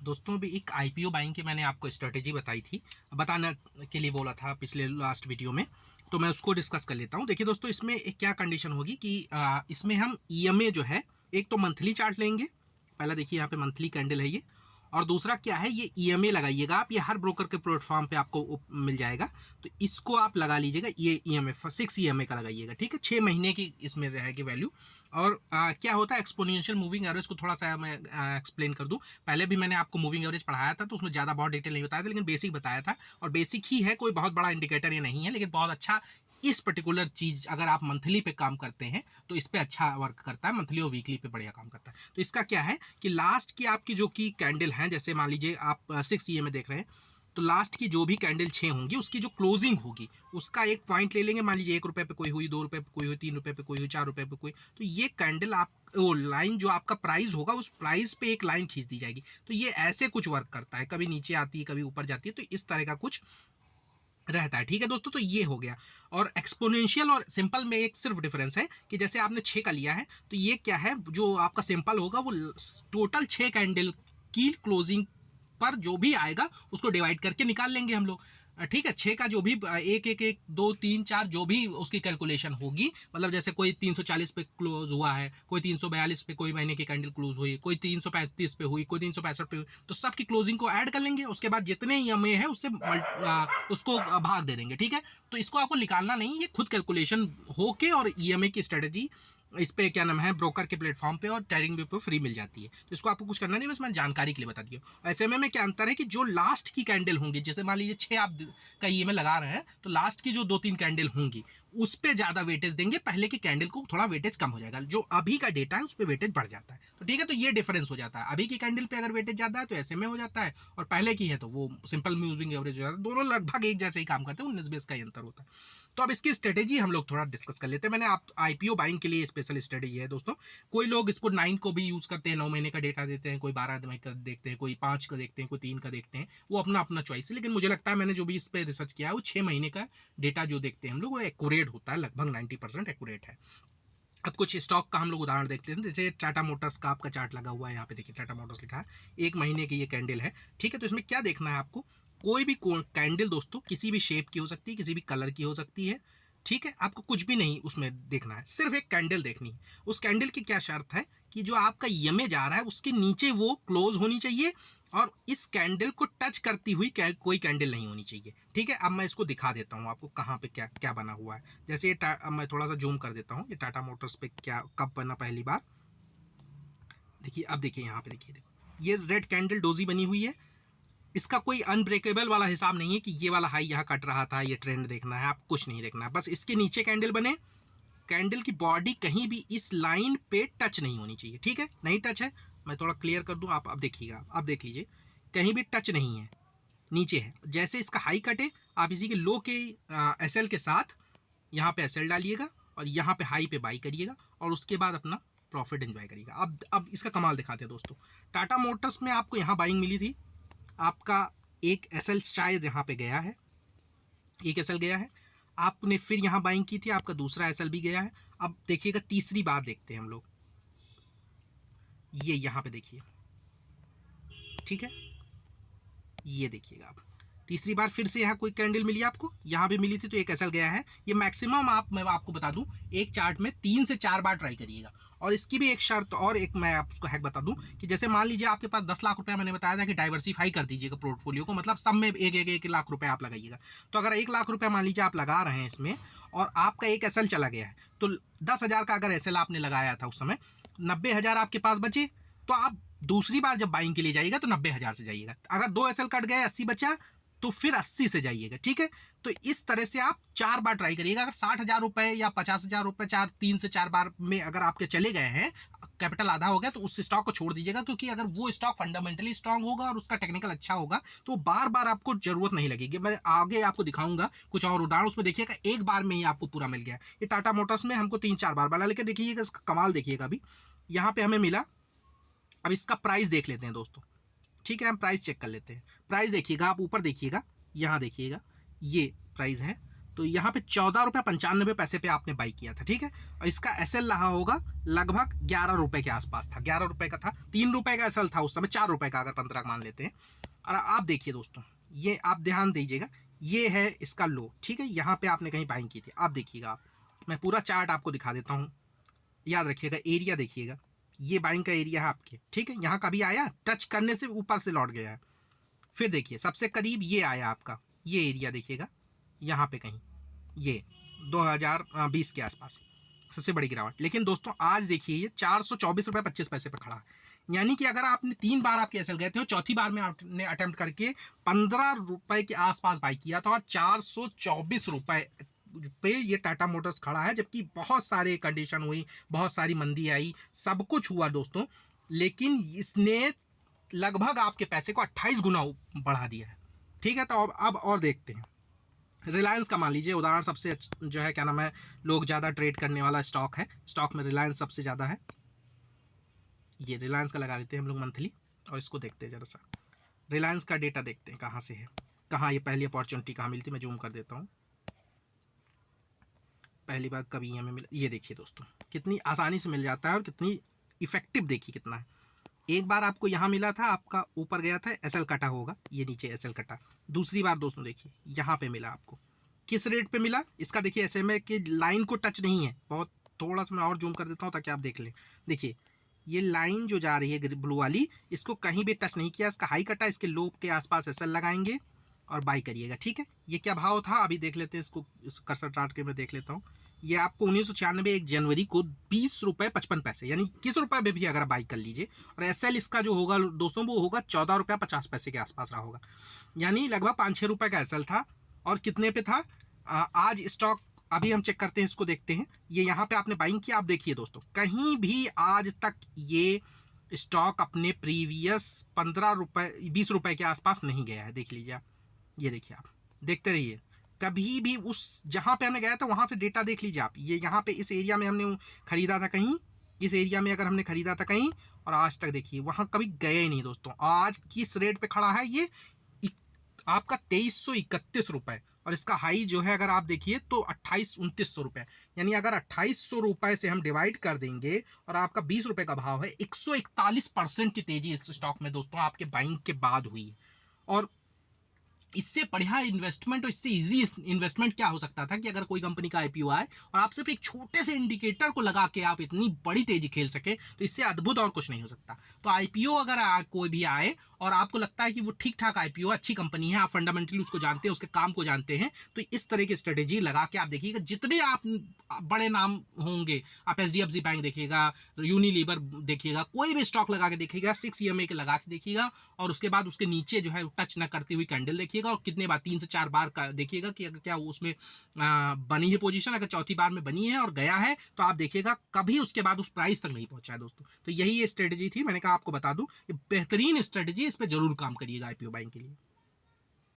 दोस्तों भी एक आईपीओ बाइंग की मैंने आपको स्ट्रेटेजी बताई थी, बताने के लिए बोला था पिछले लास्ट वीडियो में, तो मैं उसको डिस्कस कर लेता हूँ। देखिए दोस्तों, इसमें एक क्या कंडीशन होगी कि इसमें हम ईएमए जो है, एक तो मंथली चार्ट लेंगे। पहला देखिए यहाँ पे मंथली कैंडल है ये, और दूसरा क्या है, ये ईएमए लगाइएगा आप। ये हर ब्रोकर के प्लेटफॉर्म पे आपको मिल जाएगा, तो इसको आप लगा लीजिएगा। ये ईएमए 6 ईएमए का लगाइएगा, ठीक है। 6 महीने की इसमें रहेगी वैल्यू। और क्या होता है एक्सपोनेंशियल मूविंग एवरेज को थोड़ा सा मैं एक्सप्लेन कर दूं। पहले भी मैंने आपको मूविंग एवरेज पढ़ाया था, तो उसमें ज़्यादा बहुत डिटेल नहीं बताया था, लेकिन बेसिक बताया था। और बेसिक ही है, कोई बहुत बड़ा इंडिकेटर ये नहीं है, लेकिन बहुत अच्छा इस पर्टिकुलर चीज अगर आप मंथली पे काम करते हैं तो इस पे अच्छा वर्क करता है। मंथली और वीकली पे बढ़िया काम करता है। तो इसका क्या है कि लास्ट की आपकी जो की कैंडल है, जैसे मान लीजिए आप 6 ईएमए देख रहे हैं, तो लास्ट की जो भी कैंडल 6 होंगी, उसकी जो क्लोजिंग होगी उसका एक पॉइंट ले लेंगे। मान लीजिए 1 रुपये पे कोई हुई, 2 रुपये पे कोई हुई, 3 रुपये पे कोई हुई, 4 रुपये पे कोई, तो ये कैंडल आप वो लाइन जो आपका प्राइस होगा, उस प्राइस पे एक लाइन खींच दी जाएगी। तो ये ऐसे कुछ वर्क करता है, कभी नीचे आती है कभी ऊपर जाती है, तो इस तरह का कुछ रहता है। ठीक है दोस्तों, तो ये हो गया। और एक्सपोनेंशियल और सिंपल में एक सिर्फ डिफरेंस है कि जैसे आपने 6 का लिया है, तो ये क्या है, जो आपका सिंपल होगा वो टोटल 6 कैंडल की क्लोजिंग पर जो भी आएगा उसको डिवाइड करके निकाल लेंगे हम लोग। ठीक है, 6 का जो भी एक एक एक 2 3 4 जो भी उसकी कैलकुलेशन होगी, मतलब जैसे कोई 340 पे क्लोज हुआ है, कोई 342 पे कोई महीने की कैंडल क्लोज हुई, कोई 335 पे हुई, कोई 365 पे हुई, तो सबकी क्लोजिंग को ऐड कर लेंगे। उसके बाद जितने ईएमए है उससे उसको भाग दे देंगे। ठीक है, तो इसको आपको निकालना नहीं, ये खुद कैलकुलेशन होके और ईएमए की स्ट्रेटेजी इस पे क्या नाम है, ब्रोकर के प्लेटफॉर्म पे और ट्रेडिंग पे फ्री मिल जाती है। तो इसको आपको कुछ करना नहीं, बस मैं जानकारी के लिए बता दिया। ऐसे में क्या अंतर है कि जो लास्ट की कैंडल होंगी, जैसे मान लीजिए 6 आप का ईएमए लगा रहे हैं, तो लास्ट की जो 2-3 कैंडल होंगी उस पे ज्यादा वेटेज देंगे, पहले की कैंडल को थोड़ा वेटेज कम हो जाएगा। जो अभी का डेटा है उस पर वेटेज बढ़ जाता है। तो ठीक है, तो ये डिफरेंस हो जाता है। अभी की कैंडल पे अगर वेटेज ज्यादा है तो ऐसे में हो जाता है, और पहले की है तो वो सिंपल मूविंग एवरेज हो जाता है। दोनों लगभग एक जैसे ही काम करते हैं, 19 बेस का ही अंतर होता है। तो अब इसकी स्ट्रेटेजी हम लोग थोड़ा डिस्कस कर लेते हैं। मैंने आप आईपीओ बाइंग के लिए स्पेशल स्ट्रेटेजी है दोस्तों। कोई लोग इसको 9 को भी यूज करते हैं, 9 महीने का डेटा देते हैं, कोई 12 महीने का देखते हैं, कोई 5 का देखते हैं, कोई 3 का देखते हैं, वो अपना अपना चॉइस है। लेकिन मुझे लगता है मैंने जो भी इस पर रिसर्च किया है, वो 6 महीने का डेटा जो देखते हैं हम लोग, वो एक्यूरेट होता है, लगभग 90% एक्यूरेट है। अब कुछ स्टॉक का हम लोग उदाहरण देखते हैं। जैसे टाटा मोटर्स का आपका चार्ट लगा हुआ है, यहाँ पे देखिए टाटा मोटर्स लिखा है, 1 महीने की ये कैंडल है। ठीक है, तो इसमें क्या देखना है आपको, कोई भी कैंडल दोस्तों किसी भी शेप की हो सकती है, किसी भी कलर की हो सकती है। ठीक है, आपको कुछ भी नहीं उसमें देखना है, सिर्फ एक कैंडल देखनी है। उस कैंडल की क्या शर्त है कि जो आपका ईएमए जा रहा है उसके नीचे वो क्लोज होनी चाहिए, और इस कैंडल को टच करती हुई कोई कैंडल नहीं होनी चाहिए। ठीक है, अब मैं इसको दिखा देता हूँ आपको कहाँ पे क्या क्या बना हुआ है। जैसे ये अब मैं थोड़ा सा जूम कर देता हूँ, ये टाटा मोटर्स पे क्या कब बना पहली बार, देखिए। अब देखिए यहाँ पे, देखिए ये रेड कैंडल डोजी बनी हुई है। इसका कोई अनब्रेकेबल वाला हिसाब नहीं है कि ये वाला हाई यहाँ कट रहा था, ये ट्रेंड देखना है, आप कुछ नहीं देखना है, बस इसके नीचे कैंडल बने, कैंडल की बॉडी कहीं भी इस लाइन पे टच नहीं होनी चाहिए। ठीक है, नहीं टच है, मैं थोड़ा क्लियर कर दूं, आप अब देखिएगा, अब देख लीजिए, कहीं भी टच नहीं है, नीचे है। जैसे इसका हाई कटे, आप इसी के लो के एसएल के साथ यहाँ पे एसएल डालिएगा और यहाँ पे हाई पे बाई करिएगा, और उसके बाद अपना प्रॉफिट एंजॉय करिएगा। अब इसका कमाल दिखाते हैं दोस्तों। टाटा मोटर्स में आपको यहाँ बाइंग मिली थी, आपका एक एसएल शायद यहाँ पे गया है, एक एसएल गया है, आपने फिर यहाँ बाइंग की थी, आपका दूसरा एसएल भी गया है। अब देखिएगा, तीसरी बार देखते हैं हम लोग, ये यहाँ पे देखिए। ठीक है, ये देखिएगा, आप तीसरी बार फिर से यहाँ कोई कैंडल मिली आपको, यहाँ भी मिली थी, तो एक एसएल गया है। ये मैक्सिमम मैं आपको बता दूं, एक चार्ट में 3 से 4 बार ट्राई करिएगा। और इसकी भी एक शर्त और एक मैं आपको हैक बता दूं कि जैसे मान लीजिए आपके पास 10 लाख रुपया, मैंने बताया था कि डाइवर्सिफाई कर दीजिएगा पोर्टफोलियो को, मतलब सब में एक लाख रुपया आप लगाइएगा। तो अगर 1 लाख रुपया मान लीजिए आप लगा रहे हैं इसमें, और आपका एक एसएल चला गया है, तो 10,000 का अगर एसएल आपने लगाया था उस समय, 90,000 आपके पास बचे, तो आप दूसरी बार जब बाइंग के लिए जाइएगा तो 90,000 से जाइएगा। अगर 2 एसएल कट गए, 80 बचा, तो फिर 80 से जाइएगा। ठीक है, तो इस तरह से आप 4 बार ट्राई करिएगा। अगर 60,000 रुपए या 50,000 रुपए 3 से 4 बार में अगर आपके चले गए हैं, कैपिटल आधा हो गया, तो उस स्टॉक को छोड़ दीजिएगा। क्योंकि अगर वो स्टॉक फंडामेंटली स्ट्रांग होगा और उसका टेक्निकल अच्छा होगा, तो बार बार आपको जरूरत नहीं लगेगी। मैं आगे आपको दिखाऊंगा कुछ और उदाहरण, उसमें देखिएगा एक बार में ही आपको पूरा मिल गया। ये टाटा मोटर्स में हमको 3-4 बार बना, लेकिन देखिएगा इसका कमाल देखिएगा। अभी यहाँ पे हमें मिला, अब इसका प्राइस देख लेते हैं दोस्तों। ठीक है, हम प्राइस चेक कर लेते हैं। प्राइस देखिएगा, आप ऊपर देखिएगा, यहाँ देखिएगा, ये प्राइस है, तो यहाँ पे 14 रुपये 95 पैसे पे आपने बाई किया था, ठीक है। और इसका एसएल रहा होगा लगभग 11 रुपये के आसपास था, 11 रुपये का था, 3 रुपये का एसएल था उस समय, 4 रुपये का अगर 15 मान लेते हैं। और आप देखिए दोस्तों, ये आप ध्यान दीजिएगा, ये है इसका लो, ठीक है। यहाँ पे आपने कहीं बाइंग की थी, आप देखिएगा, आप मैं पूरा चार्ट आपको दिखा देता हूँ, याद रखिएगा, एरिया देखिएगा, ये बाइंग का एरिया है आपके, ठीक है। यहाँ कभी आया, टच करने से ऊपर से लौट गया है। फिर देखिए सबसे करीब ये आया आपका, ये एरिया देखिएगा, यहाँ पे कहीं ये 2020 के आसपास सबसे बड़ी गिरावट। लेकिन दोस्तों आज देखिए ये 424 रुपये 25 पैसे पर खड़ा है। यानी कि अगर आपने 3 बार आपके एसएल गए थे और चौथी बार में आपने अटेम्प्ट करके 15 रुपये के आसपास बाई किया था और 424 रुपये पे ये टाटा मोटर्स खड़ा है, जबकि बहुत सारे कंडीशन हुई, बहुत सारी मंदी आई, सब कुछ हुआ दोस्तों, लेकिन इसने लगभग आपके पैसे को 28 गुना बढ़ा दिया है, ठीक है। तो अब और देखते हैं रिलायंस का, मान लीजिए उदाहरण, सबसे जो है क्या नाम है, लोग ज़्यादा ट्रेड करने वाला स्टॉक है, स्टॉक में रिलायंस सबसे ज़्यादा है। ये रिलायंस का लगा लेते हैं हम लोग मंथली, और इसको देखते हैं जरा सा, रिलायंस का डेटा देखते हैं कहाँ से है, कहाँ ये पहली अपॉर्चुनिटी कहाँ मिलती। मैं जूम कर देता हूँ, पहली बार कभी हमें मिला, ये देखिए दोस्तों कितनी आसानी से मिल जाता है और कितनी इफेक्टिव देखिए कितना है। एक बार आपको यहाँ मिला था, आपका ऊपर गया था, एसएल कटा होगा, ये नीचे एसएल कटा। दूसरी बार दोस्तों देखिए यहाँ पे मिला आपको, किस रेट पे मिला, इसका देखिए एसएमए की लाइन को टच नहीं है, बहुत थोड़ा सा मैं और जूम कर देता हूँ ताकि आप देख लें। देखिए ये लाइन जो जा रही है ब्लू वाली, इसको कहीं भी टच नहीं किया, इसका हाई कटा, इसके लो के आसपास एसएल लगाएंगे और बाई करिएगा, ठीक है। ये क्या भाव था अभी देख लेते हैं, इसको कर्सर टाट के मैं देख लेता हूँ। ये आपको 1996 1 जनवरी को 20 रुपये 55 पैसे, यानी 21 रुपये में भी अगर बाई कर लीजिए। और एसएल इसका जो होगा दोस्तों वो होगा 14 रुपये 50 पैसे के आसपास रहा होगा, यानी लगभग 5-6 रुपये का एसएल था। और कितने पे था आज स्टॉक, अभी हम चेक करते हैं, इसको देखते हैं। ये यहाँ पे आपने बाइंग किया, आप देखिए दोस्तों कहीं भी आज तक ये स्टॉक अपने प्रीवियस 15 रुपये 20 रुपये के आसपास नहीं गया है, देख लीजिए आप, ये देखिए, आप देखते रहिए, कभी भी उस जहाँ पे हमने गया था वहाँ से डेटा देख लीजिए आप। ये यहाँ पे इस एरिया में हमने खरीदा था कहीं, इस एरिया में अगर हमने खरीदा था कहीं, और आज तक देखिए वहाँ कभी गए ही नहीं दोस्तों। आज किस रेट पे खड़ा है ये, आपका 2331 रुपये, और इसका हाई जो है अगर आप देखिए तो 28-29 रुपये, यानी अगर 2800 रुपये से हम डिवाइड कर देंगे और आपका 20 रुपये का भाव है, 141% की तेजी इस स्टॉक में दोस्तों आपके बाइंग के बाद हुई है। और इससे बढ़िया इन्वेस्टमेंट और इससे इजी इन्वेस्टमेंट क्या हो सकता था कि अगर कोई कंपनी का आईपीओ आए और आप सिर्फ एक छोटे से इंडिकेटर को लगा के आप इतनी बड़ी तेजी खेल सके, तो इससे अद्भुत और कुछ नहीं हो सकता। तो आईपीओ अगर कोई भी आए और आपको लगता है कि वो ठीक ठाक आईपीओ, अच्छी कंपनी है, आप फंडामेंटली उसको जानते हैं, उसके काम को जानते हैं, तो इस तरह की स्ट्रेटेजी लगा के आप देखिएगा, जितने आप बड़े नाम होंगे, आप एचडीएफसी बैंक देखिएगा, यूनिलीवर देखिएगा, कोई भी स्टॉक लगा के देखिएगा, 6 EMA के लगा के देखिएगा, और उसके बाद उसके नीचे जो है टच न करती हुई कैंडल देखिएगा, और कितने बार 3 से 4 बार का देखिएगा कि अगर क्या उसमें बनी है पोजीशन, अगर चौथी बार में बनी है और गया है तो आप देखिएगा कभी उसके बाद उस प्राइस तक नहीं पहुंचा है दोस्तों। तो यही ये स्ट्रेटेजी थी, मैंने कहा आपको बता दूं, ये बेहतरीन स्ट्रेटेजी, इस पर जरूर काम करिएगा आईपीओ बाइंग के लिए।